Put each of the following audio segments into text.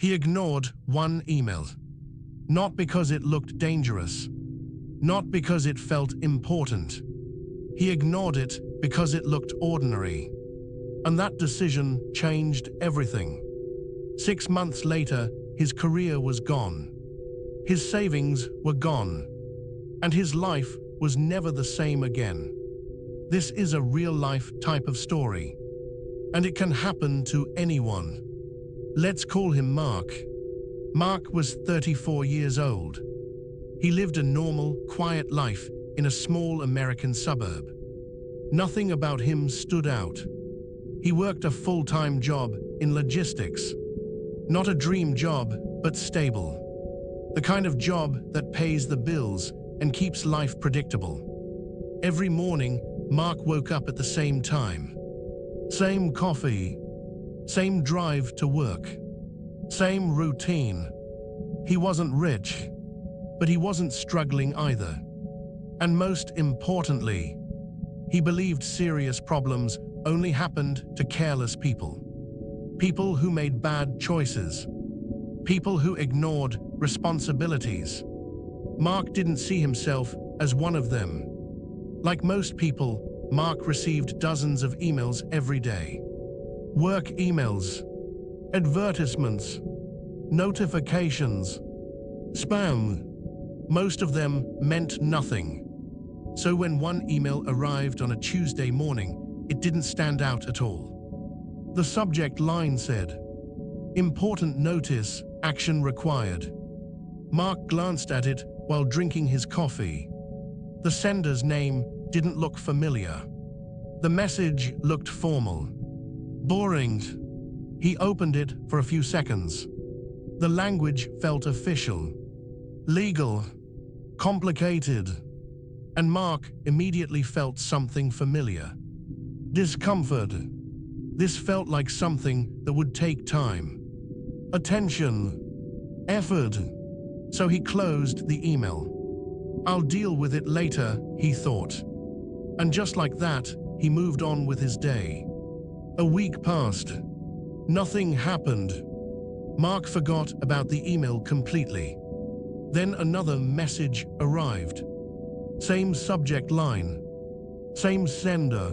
He ignored one email. Not because it looked dangerous. Not because it felt important. He ignored it because it looked ordinary. And that decision changed everything. 6 months later, his career was gone. His savings were gone. And his life was never the same again. This is a real-life type of story. And it can happen to anyone. Let's call him Mark. Mark was 34 years old. He lived a normal, quiet life in a small American suburb. Nothing about him stood out. He worked a full-time job in logistics. Not a dream job, but stable. The kind of job that pays the bills and keeps life predictable. Every morning, Mark woke up at the same time. Same coffee. Same drive to work. Same routine. He wasn't rich, but he wasn't struggling either. And most importantly, he believed serious problems only happened to careless people. People who made bad choices. People who ignored responsibilities. Mark didn't see himself as one of them. Like most people, Mark received dozens of emails every day. Work emails, advertisements, notifications, spam. Most of them meant nothing. So when one email arrived on a Tuesday morning, it didn't stand out at all. The subject line said, "Important notice, action required." Mark glanced at it while drinking his coffee. The sender's name didn't look familiar. The message looked formal. Boring. He opened it for a few seconds. The language felt official, legal, complicated, and Mark immediately felt something familiar. Discomfort. This felt like something that would take time, attention, effort. So he closed the email. "I'll deal with it later," he thought. And just like that, he moved on with his day. A week passed. Nothing happened. Mark forgot about the email completely. Then another message arrived. Same subject line. Same sender.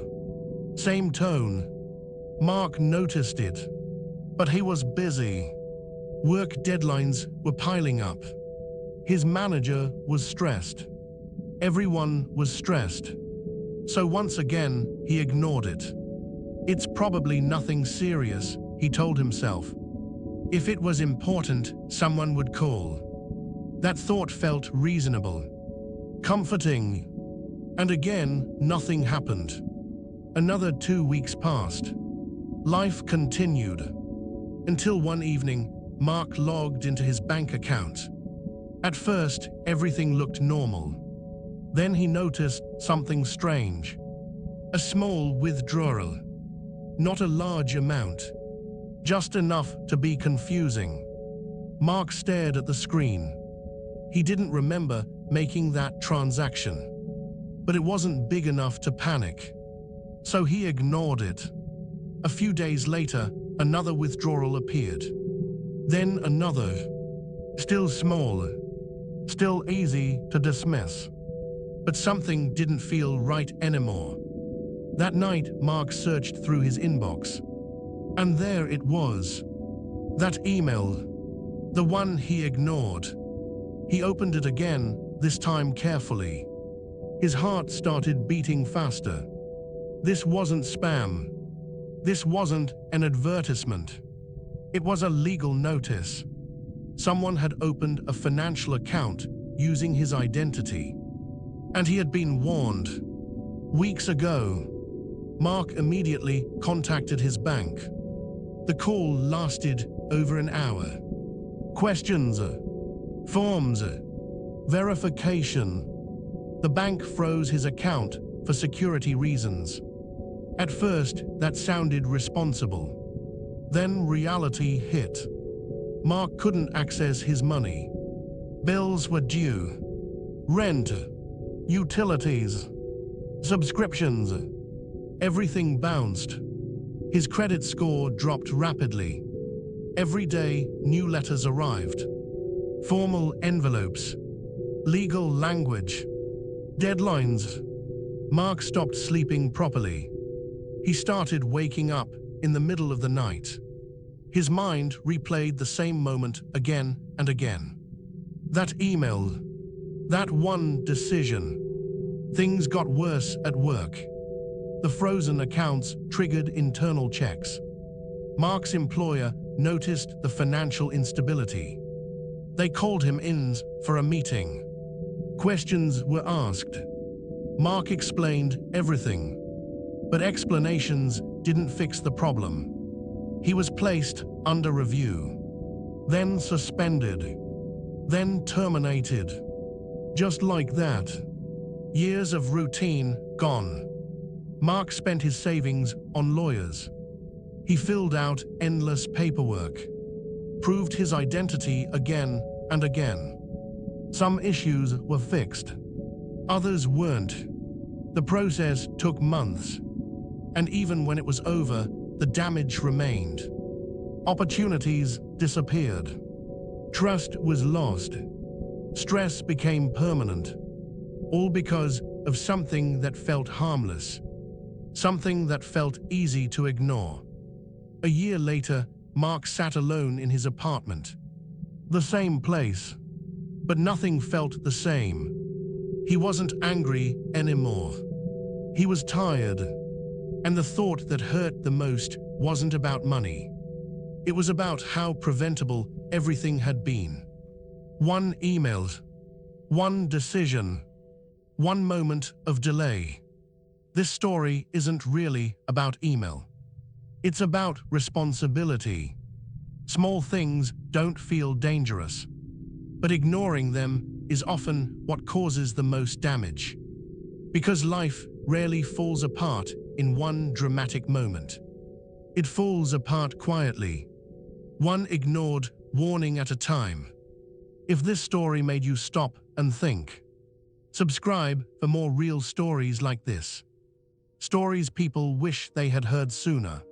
Same tone. Mark noticed it. But he was busy. Work deadlines were piling up. His manager was stressed. Everyone was stressed. So once again, he ignored it. "It's probably nothing serious," he told himself. "If it was important, someone would call." That thought felt reasonable, comforting. And again, nothing happened. Another 2 weeks passed. Life continued. Until one evening, Mark logged into his bank account. At first, everything looked normal. Then he noticed something strange. A small withdrawal. Not a large amount. Just enough to be confusing. Mark stared at the screen. He didn't remember making that transaction. But it wasn't big enough to panic. So he ignored it. A few days later, another withdrawal appeared. Then another. Still small. Still easy to dismiss. But something didn't feel right anymore. That night, Mark searched through his inbox. And there it was. That email. The one he ignored. He opened it again, this time carefully. His heart started beating faster. This wasn't spam. This wasn't an advertisement. It was a legal notice. Someone had opened a financial account using his identity. And he had been warned. Weeks ago. Mark immediately contacted his bank. The call lasted over an hour. Questions, forms, verification. The bank froze his account for security reasons. At first, that sounded responsible. Then reality hit. Mark couldn't access his money. Bills were due. Rent, utilities, subscriptions. Everything bounced. His credit score dropped rapidly. Every day, new letters arrived. Formal envelopes, legal language, deadlines. Mark stopped sleeping properly. He started waking up in the middle of the night. His mind replayed the same moment again and again. That email, that one decision. Things got worse at work. The frozen accounts triggered internal checks. Mark's employer noticed the financial instability. They called him in for a meeting. Questions were asked. Mark explained everything, but explanations didn't fix the problem. He was placed under review, then suspended, then terminated. Just like that. Years of routine gone. Mark spent his savings on lawyers. He filled out endless paperwork, proved his identity again and again. Some issues were fixed, others weren't. The process took months, and even when it was over, the damage remained. Opportunities disappeared. Trust was lost. Stress became permanent, all because of something that felt harmless, something that felt easy to ignore. A year later, Mark sat alone in his apartment. The same place, but nothing felt the same. He wasn't angry anymore. He was tired, and the thought that hurt the most wasn't about money. It was about how preventable everything had been. One email, one decision, one moment of delay. This story isn't really about email. It's about responsibility. Small things don't feel dangerous, but ignoring them is often what causes the most damage. Because life rarely falls apart in one dramatic moment. It falls apart quietly, one ignored warning at a time. If this story made you stop and think, subscribe for more real stories like this. Stories people wish they had heard sooner.